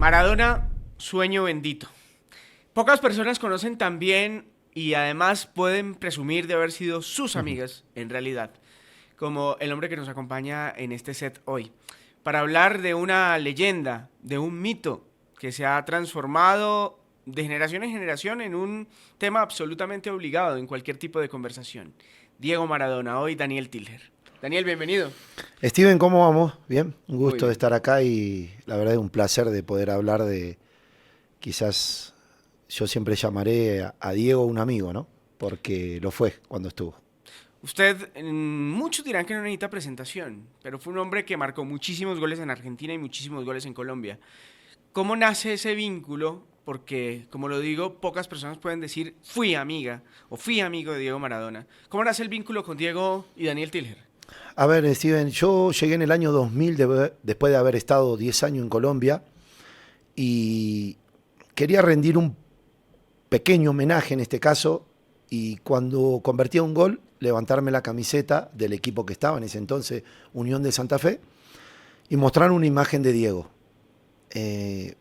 Maradona, sueño bendito. Pocas personas conocen tan bien y además pueden presumir de haber sido sus Ujú. amigas, en realidad, como el hombre que nos acompaña en este set hoy, para hablar de una leyenda, de un mito que se ha transformado de generación en generación en un tema absolutamente obligado en cualquier tipo de conversación. Diego Maradona, hoy Daniel Tilger. Daniel, bienvenido. Steven, ¿cómo vamos? Bien, un Muy gusto de bien. estar acá y la verdad es un placer de poder hablar de, quizás yo siempre llamaré a Diego un amigo, ¿no? Porque lo fue cuando estuvo. Usted, muchos dirán que no necesita presentación, pero fue un hombre que marcó muchísimos goles en Argentina y muchísimos goles en Colombia. ¿Cómo nace ese vínculo? Porque, como lo digo, pocas personas pueden decir fui amiga o fui amigo de Diego Maradona. ¿Cómo nace el vínculo con Diego y Daniel Tilger? A ver, Steven, yo llegué en el año 2000 después de haber estado 10 años en Colombia y quería rendir un pequeño homenaje en este caso y cuando convertía un gol, levantarme la camiseta del equipo que estaba en ese entonces, Unión de Santa Fe, y mostrar una imagen de Diego. Eh,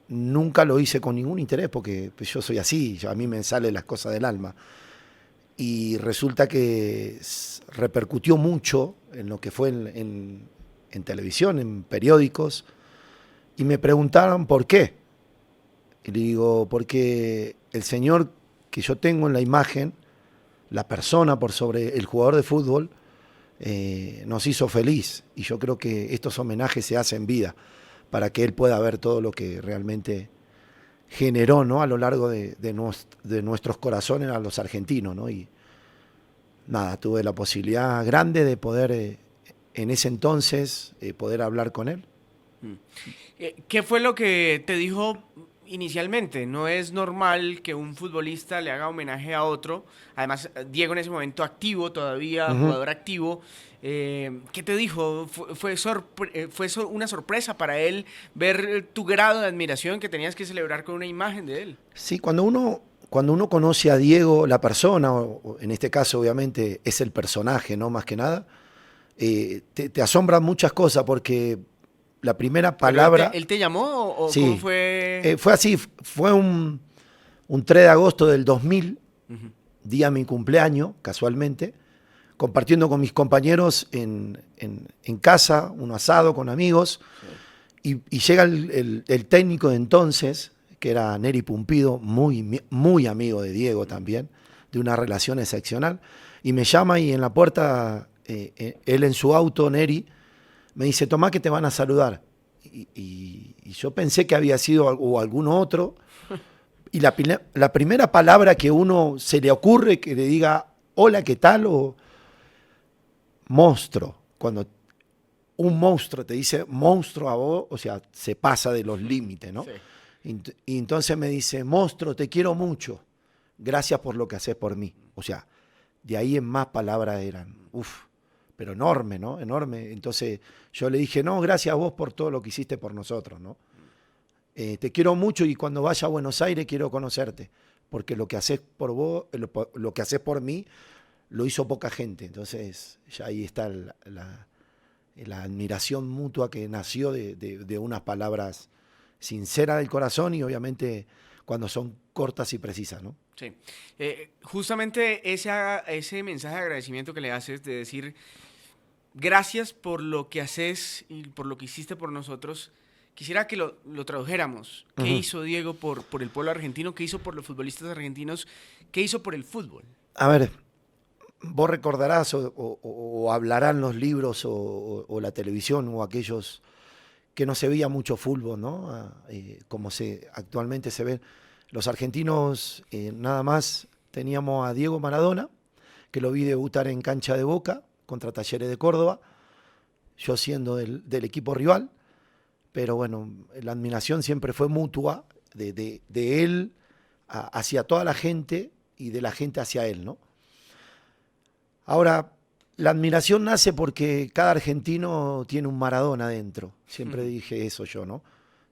Nunca lo hice con ningún interés porque pues, yo soy así, a mí me salen las cosas del alma. Y resulta que repercutió mucho en lo que fue en televisión, en periódicos, y me preguntaron por qué. Y le digo, porque el señor que yo tengo en la imagen, la persona por sobre el jugador de fútbol, nos hizo feliz. Y yo creo que estos homenajes se hacen vida para que él pueda ver todo lo que realmente generó, ¿no? A lo largo de nuestros corazones a los argentinos, ¿no? Y nada, tuve la posibilidad grande de poder, en ese entonces, poder hablar con él. Mm. ¿Qué fue lo que te dijo inicialmente? No es normal que un futbolista le haga homenaje a otro. Además, Diego en ese momento activo, todavía Ujú. jugador activo. ¿Qué te dijo? ¿Fue una sorpresa para él ver tu grado de admiración que tenías que celebrar con una imagen de él? Sí, cuando uno conoce a Diego, la persona, o en este caso obviamente es el personaje, ¿no? Más que nada, te asombran muchas cosas porque la primera ¿Pero palabra, él te llamó o cómo sí, fue? fue así, fue un 3 de agosto del 2000, Ujú. día de mi cumpleaños, casualmente, compartiendo con mis compañeros en casa, un asado con amigos, Sí. y llega el técnico de entonces, que era Neri Pumpido, muy amigo de Diego también, de una relación excepcional, y me llama y en la puerta, él en su auto, Neri, me dice, tomá que te van a saludar. Y yo pensé que había sido o algún otro, y la primera palabra que uno se le ocurre que le diga, hola, ¿qué tal? O monstruo. Cuando un monstruo te dice monstruo a vos, o sea, se pasa de los límites, ¿no? Sí. Y entonces me dice, monstruo, te quiero mucho. Gracias por lo que haces por mí. O sea, de ahí en más palabras eran, uff, pero enorme, ¿no? Enorme. Entonces yo le dije, no, gracias a vos por todo lo que hiciste por nosotros, ¿no? Te quiero mucho y cuando vaya a Buenos Aires quiero conocerte, porque lo que haces por vos, lo que haces por mí, lo hizo poca gente. Entonces ya ahí está la admiración mutua que nació de unas palabras sinceras del corazón y obviamente cuando son cortas y precisas, ¿no? Sí. Justamente ese mensaje de agradecimiento que le haces de decir gracias por lo que haces y por lo que hiciste por nosotros, quisiera que lo tradujéramos. ¿Qué Ujú. hizo Diego por el pueblo argentino? ¿Qué hizo por los futbolistas argentinos? ¿Qué hizo por el fútbol? A ver, vos recordarás o hablarán los libros o la televisión o aquellos que no se veía mucho fútbol, ¿no? Como actualmente se ve. Los argentinos nada más teníamos a Diego Maradona, que lo vi debutar en cancha de Boca contra Talleres de Córdoba, yo siendo del equipo rival, pero bueno, la admiración siempre fue mutua de él hacia toda la gente y de la gente hacia él, ¿no? Ahora, la admiración nace porque cada argentino tiene un Maradona dentro. Siempre dije eso yo, ¿no?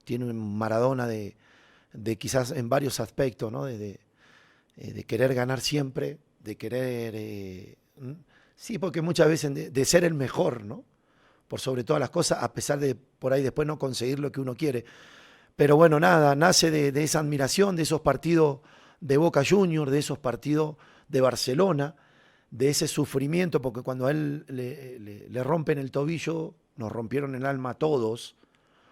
Tiene un Maradona de quizás en varios aspectos, ¿no? De querer ganar siempre, de querer... sí, porque muchas veces de ser el mejor, ¿no? Por sobre todas las cosas, a pesar de por ahí después no conseguir lo que uno quiere. Pero bueno, nada, nace de esa admiración, de esos partidos de Boca Juniors, de esos partidos de Barcelona, de ese sufrimiento, porque cuando a él le rompen el tobillo, nos rompieron el alma a todos,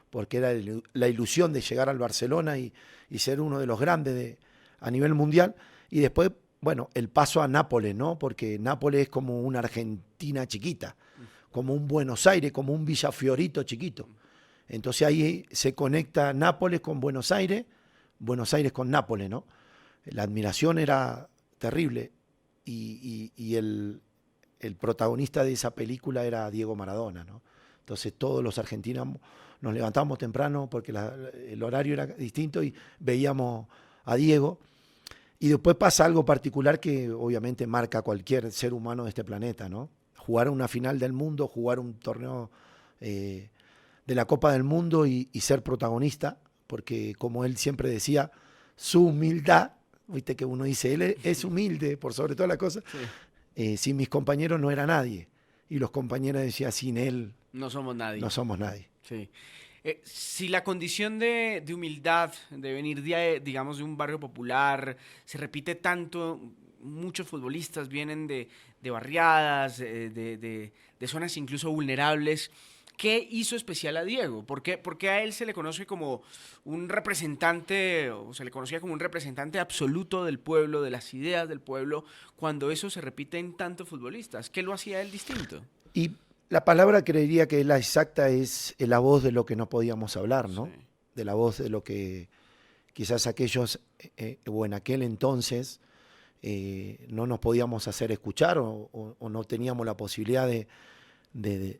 porque era la ilusión de llegar al Barcelona y ser uno de los grandes a nivel mundial. Y después, bueno, el paso a Nápoles, ¿no? Porque Nápoles es como una Argentina chiquita, como un Buenos Aires, como un Villa Fiorito chiquito. Entonces ahí se conecta Nápoles con Buenos Aires con Nápoles, ¿no? La admiración era terrible y el protagonista de esa película era Diego Maradona, ¿no? Entonces todos los argentinos nos levantamos temprano porque el horario era distinto y veíamos a Diego. Y después pasa algo particular que obviamente marca a cualquier ser humano de este planeta, ¿no? Jugar una final del mundo, jugar un torneo de la Copa del Mundo y ser protagonista, porque como él siempre decía, su humildad, viste que uno dice, él es humilde por sobre todas las cosas, sí. Sin mis compañeros no era nadie, y los compañeros decían, sin él no somos nadie. No somos nadie. Sí. Si la condición de humildad, de venir, digamos, de un barrio popular, se repite tanto, muchos futbolistas vienen de barriadas, de zonas incluso vulnerables. ¿Qué hizo especial a Diego? ¿Por qué a él se le conoce como un representante, o se le conocía como un representante absoluto del pueblo, de las ideas del pueblo, cuando eso se repite en tantos futbolistas? ¿Qué lo hacía él distinto? Y la palabra creería que la exacta es la voz de lo que no podíamos hablar, ¿no? Sí. De la voz de lo que quizás aquellos, o en aquel entonces, no nos podíamos hacer escuchar o no teníamos la posibilidad de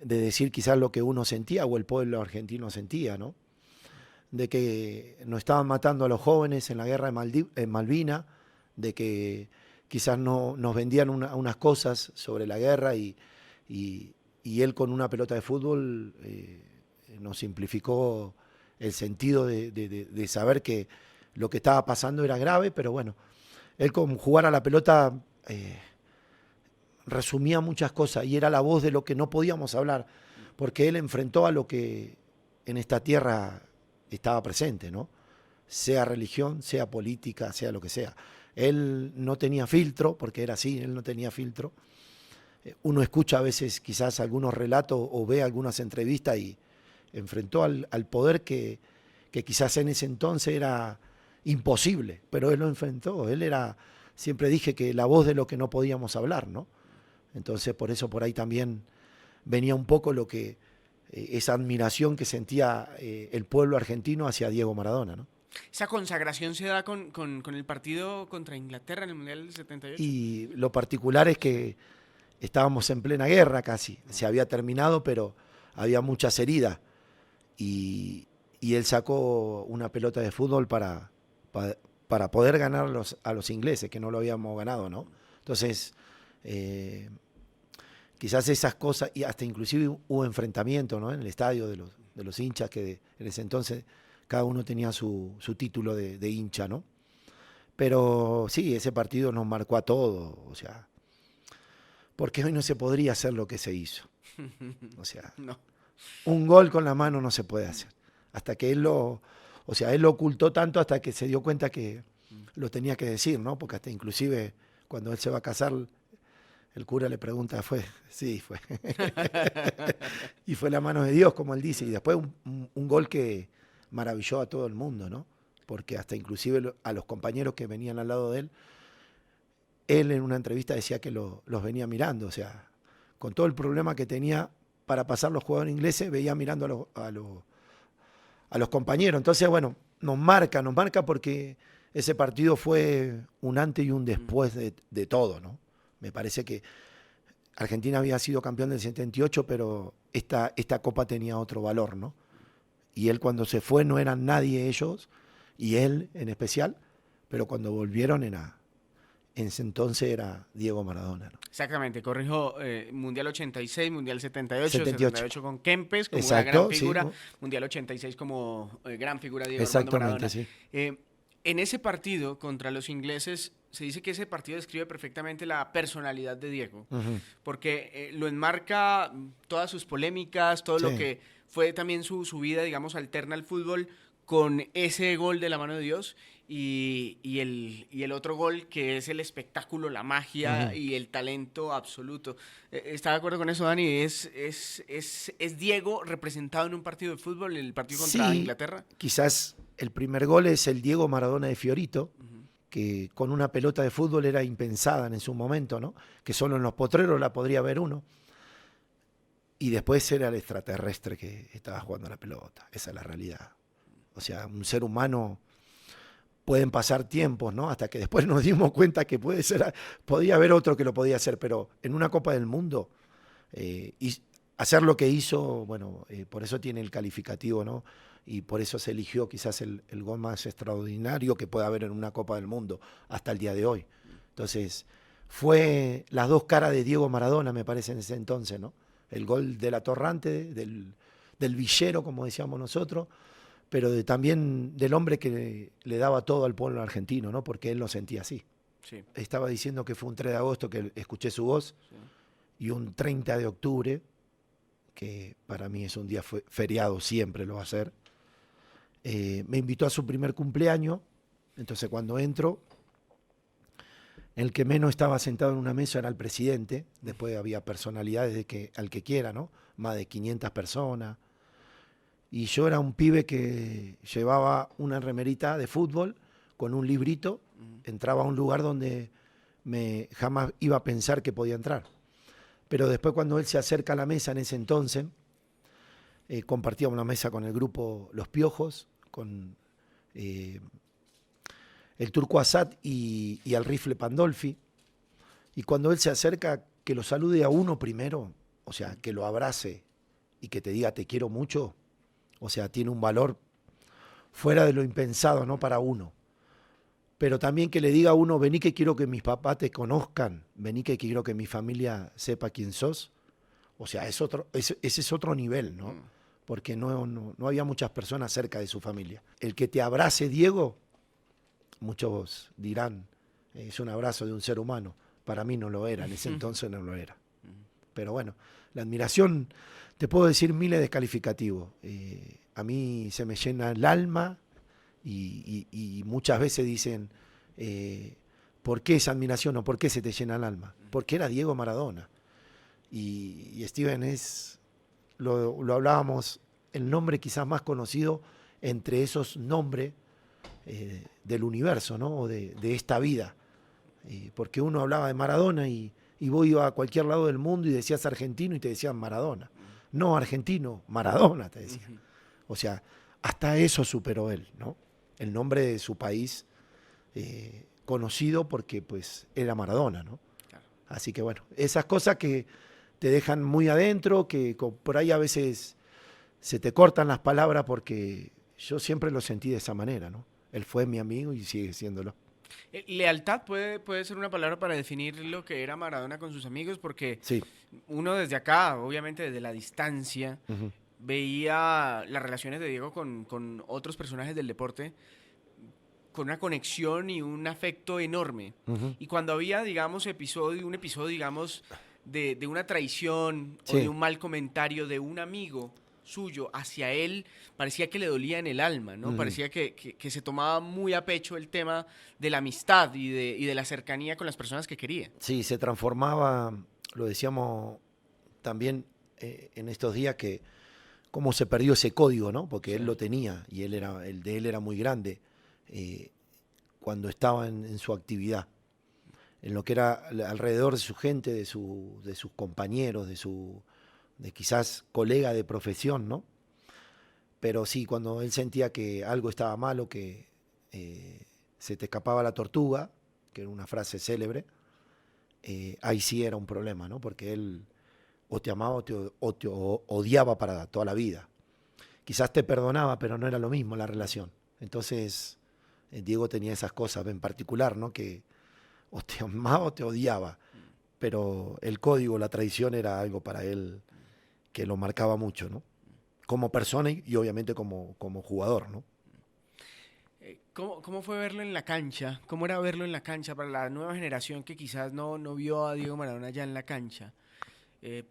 decir quizás lo que uno sentía o el pueblo argentino sentía, ¿no? De que nos estaban matando a los jóvenes en la guerra de Malvinas, de que quizás no, nos vendían unas cosas sobre la guerra y él con una pelota de fútbol nos simplificó el sentido de saber que lo que estaba pasando era grave, pero bueno, él con jugar a la pelota resumía muchas cosas y era la voz de lo que no podíamos hablar, porque él enfrentó a lo que en esta tierra estaba presente, ¿no? Sea religión, sea política, sea lo que sea. Él no tenía filtro, porque era así, él no tenía filtro. Uno escucha a veces quizás algunos relatos o ve algunas entrevistas y enfrentó al poder que quizás en ese entonces era imposible, pero él lo enfrentó. Él era, siempre dije que la voz de lo que no podíamos hablar, ¿no? Entonces por eso por ahí también venía un poco lo que esa admiración que sentía el pueblo argentino hacia Diego Maradona, ¿no? ¿Esa consagración se da con el partido contra Inglaterra en el Mundial del 78? Y lo particular es que estábamos en plena guerra casi, se había terminado, pero había muchas heridas. Y él sacó una pelota de fútbol para poder ganar a los ingleses, que no lo habíamos ganado, ¿no? Entonces, quizás esas cosas, y hasta inclusive hubo enfrentamiento, ¿no? En el estadio de los hinchas, que en ese entonces cada uno tenía su título de hincha, ¿no? Pero sí, ese partido nos marcó a todos, o sea, porque hoy no se podría hacer lo que se hizo. O sea, no. Un gol con la mano no se puede hacer. Hasta que él lo ocultó tanto hasta que se dio cuenta que lo tenía que decir, ¿no? Porque hasta inclusive cuando él se va a casar, el cura le pregunta, ¿fue? Sí, fue. Y fue la mano de Dios, como él dice. Y después un gol que maravilló a todo el mundo, ¿no? Porque hasta inclusive a los compañeros que venían al lado de él en una entrevista decía que los venía mirando, o sea, con todo el problema que tenía para pasar los jugadores ingleses, veía mirando a los compañeros. Entonces, bueno, nos marca porque ese partido fue un antes y un después de todo, ¿no? Me parece que Argentina había sido campeón del 78, pero esta copa tenía otro valor, ¿no? Y él cuando se fue no eran nadie ellos, y él en especial, pero cuando volvieron en ese entonces era Diego Maradona, ¿no? Exactamente, corrijo, Mundial 86, Mundial 78 con Kempes como una exacto, gran figura, sí, ¿no? Mundial 86 como gran figura Diego Exactamente, Armando Maradona. Sí. En ese partido contra los ingleses, se dice que ese partido describe perfectamente la personalidad de Diego, porque lo enmarca todas sus polémicas, todo lo que fue también su vida, digamos, alterna al fútbol, con ese gol de la mano de Dios y el otro gol que es el espectáculo, la magia y el talento absoluto. ¿Está de acuerdo con eso, Dani? ¿Es Diego representado en un partido de fútbol, en el partido contra Sí, Inglaterra? quizás el primer gol es el Diego Maradona de Fiorito, Ujú. que con una pelota de fútbol era impensada en su momento, ¿no? Que solo en los potreros la podría ver uno. Y después era el extraterrestre que estaba jugando la pelota. Esa es la realidad. O sea, un ser humano pueden pasar tiempos, ¿no? Hasta que después nos dimos cuenta que podía haber otro que lo podía hacer, pero en una Copa del Mundo, y hacer lo que hizo, bueno, por eso tiene el calificativo, ¿no? Y por eso se eligió quizás el gol más extraordinario que pueda haber en una Copa del Mundo hasta el día de hoy. Entonces, fue las dos caras de Diego Maradona, me parece, en ese entonces, ¿no? El gol del atorrante, del villero, como decíamos nosotros, pero también del hombre que le daba todo al pueblo argentino, ¿no? Porque él lo sentía así. Sí, Estaba diciendo que fue un 3 de agosto que escuché su voz sí. y un 30 de octubre, que para mí es un día feriado, siempre lo va a ser. Me invitó a su primer cumpleaños, entonces cuando entro, el que menos estaba sentado en una mesa era el presidente, después había personalidades al que quiera, ¿no? Más de 500 personas. Y yo era un pibe que llevaba una remerita de fútbol con un librito, entraba a un lugar donde jamás iba a pensar que podía entrar. Pero después cuando él se acerca a la mesa en ese entonces, compartía una mesa con el grupo Los Piojos, con eh, el Turco Asad y al Rifle Pandolfi. Y cuando él se acerca, que lo salude a uno primero, o sea, que lo abrace y que te diga te quiero mucho, o sea, tiene un valor fuera de lo impensado, ¿no? Para uno. Pero también que le diga a uno, vení que quiero que mis papás te conozcan, vení que quiero que mi familia sepa quién sos. O sea, ese es otro nivel, ¿no? Porque no había muchas personas cerca de su familia. El que te abrace, Diego, muchos dirán, es un abrazo de un ser humano. Para mí no lo era, en ese entonces no lo era. Pero bueno, la admiración, te puedo decir miles de calificativos. A mí se me llena el alma y muchas veces dicen, ¿por qué esa admiración o por qué se te llena el alma? Porque era Diego Maradona. Y Steven lo hablábamos, el nombre quizás más conocido entre esos nombres del universo, ¿no? O de esta vida. Porque uno hablaba de Maradona y vos ibas a cualquier lado del mundo y decías argentino y te decían Maradona. No argentino, Maradona te decían. O sea, hasta eso superó él, ¿no? El nombre de su país conocido porque pues era Maradona, ¿no? Claro. Así que bueno, esas cosas que te dejan muy adentro, que por ahí a veces se te cortan las palabras porque yo siempre lo sentí de esa manera, ¿no? Él fue mi amigo y sigue siéndolo. Lealtad puede ser una palabra para definir lo que era Maradona con sus amigos, porque Sí. uno desde acá, obviamente desde la distancia, Ujú. veía las relaciones de Diego con otros personajes del deporte con una conexión y un afecto enorme. Ujú. Y cuando había, digamos, un episodio, digamos, de una traición o de Sí. un mal comentario de un amigo suyo hacia él, parecía que le dolía en el alma, ¿no? Ujú. Parecía que se tomaba muy a pecho el tema de la amistad y de la cercanía con las personas que quería. Sí, se transformaba, lo decíamos también en estos días, que cómo se perdió ese código, ¿no? Porque Sí. él lo tenía y el de él era muy grande eh, cuando estaba en su actividad, en lo que era alrededor de su gente, de sus compañeros, de quizás colega de profesión, ¿no? Pero sí, cuando él sentía que algo estaba malo, que se te escapaba la tortuga, que era una frase célebre, ahí sí era un problema, ¿no? Porque él o te amaba o te odiaba para toda la vida. Quizás te perdonaba, pero no era lo mismo la relación. Entonces, Diego tenía esas cosas en particular, ¿no? Que o te amaba o te odiaba, pero el código, la traición era algo para él que lo marcaba mucho, ¿no? Como persona y obviamente como jugador, ¿no? ¿Cómo fue verlo en la cancha? ¿Cómo era verlo en la cancha para la nueva generación que quizás no vio a Diego Maradona ya en la cancha? Eh,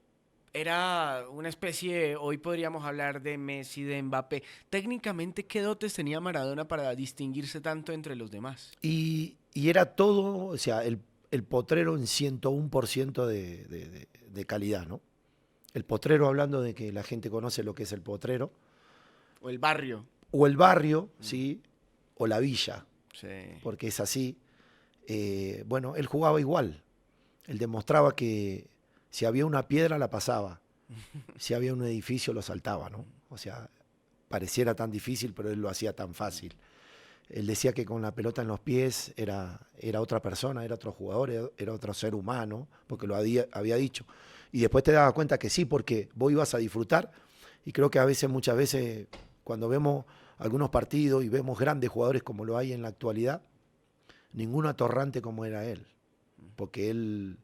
Era una especie, hoy podríamos hablar de Messi, de Mbappé. Técnicamente, ¿qué dotes tenía Maradona para distinguirse tanto entre los demás? Y era todo, o sea, el potrero en 101% de calidad, ¿no? El potrero, hablando de que la gente conoce lo que es el potrero, O el barrio. o el barrio, ¿sí? O la villa, Sí. porque es así. Bueno, él jugaba igual. Él demostraba que si había una piedra la pasaba, si había un edificio lo saltaba, ¿no? O sea, pareciera tan difícil, pero él lo hacía tan fácil. Él decía que con la pelota en los pies era otra persona, era otro jugador, era otro ser humano, porque lo había dicho. Y después te dabas cuenta que sí, porque vos ibas a disfrutar. Y creo que muchas veces, cuando vemos algunos partidos y vemos grandes jugadores como lo hay en la actualidad, ninguno atorrante como era él. Porque él,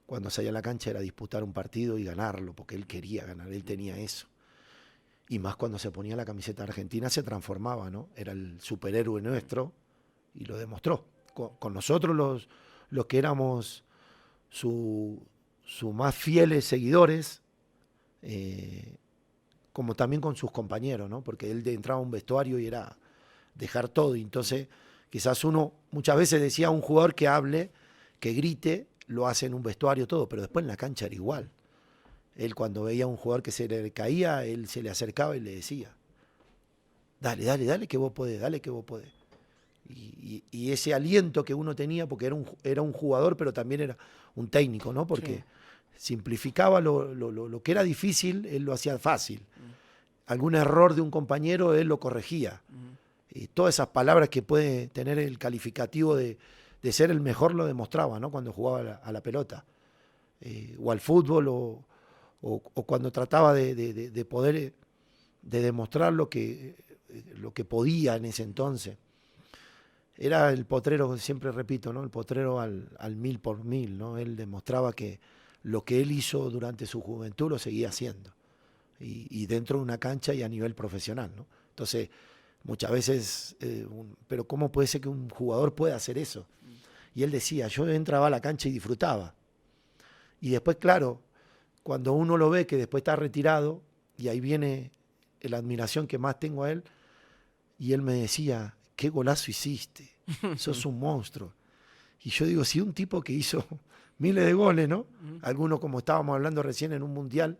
cuando salía a la cancha, era disputar un partido y ganarlo, porque él quería ganar, él tenía eso. Y más cuando se ponía la camiseta argentina se transformaba, ¿no? Era el superhéroe nuestro y lo demostró. Con nosotros los que éramos sus más fieles seguidores, como también con sus compañeros, ¿no? Porque él entraba a un vestuario y era dejar todo. Y entonces quizás uno muchas veces decía a un jugador que hable, que grite, lo hace en un vestuario todo, pero después en la cancha era igual. Él cuando veía a un jugador que se le caía, él se le acercaba y le decía, dale, dale, dale que vos podés, dale que vos podés. Y ese aliento que uno tenía, porque era un jugador, pero también era un técnico, ¿no? Porque simplificaba lo que era difícil, él lo hacía fácil. Algún error de un compañero, él lo corregía. Y todas esas palabras que puede tener el calificativo de ser el mejor lo demostraba, ¿no? Cuando jugaba a la pelota. O al fútbol, o cuando trataba de poder de demostrar lo que podía en ese entonces. Era el potrero, siempre repito, ¿no? El potrero al 1000%, ¿no? Él demostraba que lo que él hizo durante su juventud lo seguía haciendo. Y dentro de una cancha y a nivel profesional, ¿no? Entonces, muchas veces, pero ¿cómo puede ser que un jugador pueda hacer eso? Y él decía, yo entraba a la cancha y disfrutaba. Y después, claro, cuando uno lo ve que después está retirado, y ahí viene la admiración que más tengo a él, y él me decía, qué golazo hiciste, sos un monstruo. Y yo digo, si un tipo que hizo miles de goles, ¿no? Algunos, como estábamos hablando recién en un mundial,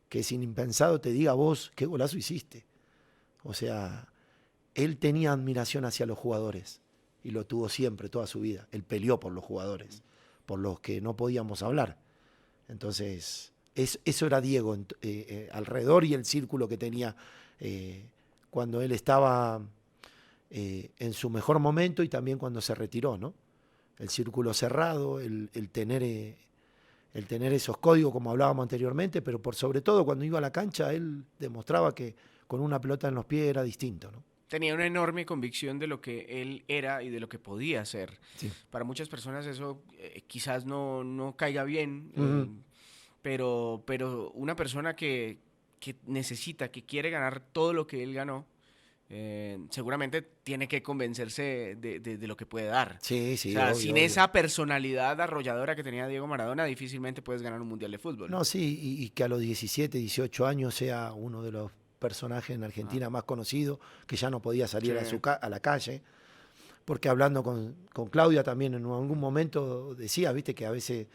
que sin impensado te diga vos, qué golazo hiciste. O sea, él tenía admiración hacia los jugadores, y lo tuvo siempre, toda su vida. Él peleó por los jugadores, por los que no podíamos hablar. Entonces, eso era Diego, alrededor, y el círculo que tenía cuando él estaba en su mejor momento y también cuando se retiró, ¿no? El círculo cerrado, el tener esos códigos como hablábamos anteriormente, pero por sobre todo cuando iba a la cancha él demostraba que con una pelota en los pies era distinto, ¿no? Tenía una enorme convicción de lo que él era y de lo que podía hacer. Sí. Para muchas personas eso quizás no caiga bien, pero una persona que necesita, que quiere ganar todo lo que él ganó, seguramente tiene que convencerse de lo que puede dar. Sí, sí, o sea, obvio, sin obvio. esa personalidad arrolladora que tenía Diego Maradona, difícilmente puedes ganar un mundial de fútbol. No, sí, y que a los 17, 18 años sea uno de los personajes en Argentina más conocidos, que ya no podía salir a la calle. Porque hablando con Claudia también en algún momento decía, viste, que a veces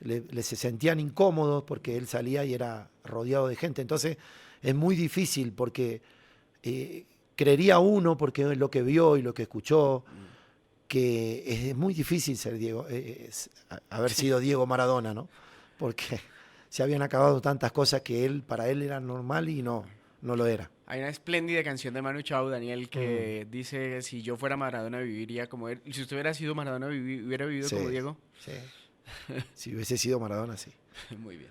se sentían incómodos porque él salía y era rodeado de gente. Entonces es muy difícil porque creería uno, porque es lo que vio y lo que escuchó, que es muy difícil ser Diego, haber sido Diego Maradona, ¿no? Porque se habían acabado tantas cosas que para él era normal y no lo era. Hay una espléndida canción de Manu Chao, Daniel, que dice, si yo fuera Maradona viviría como él. Y si usted hubiera sido Maradona, ¿hubiera vivido como Diego? Sí. Si hubiese sido Maradona, sí. Muy bien.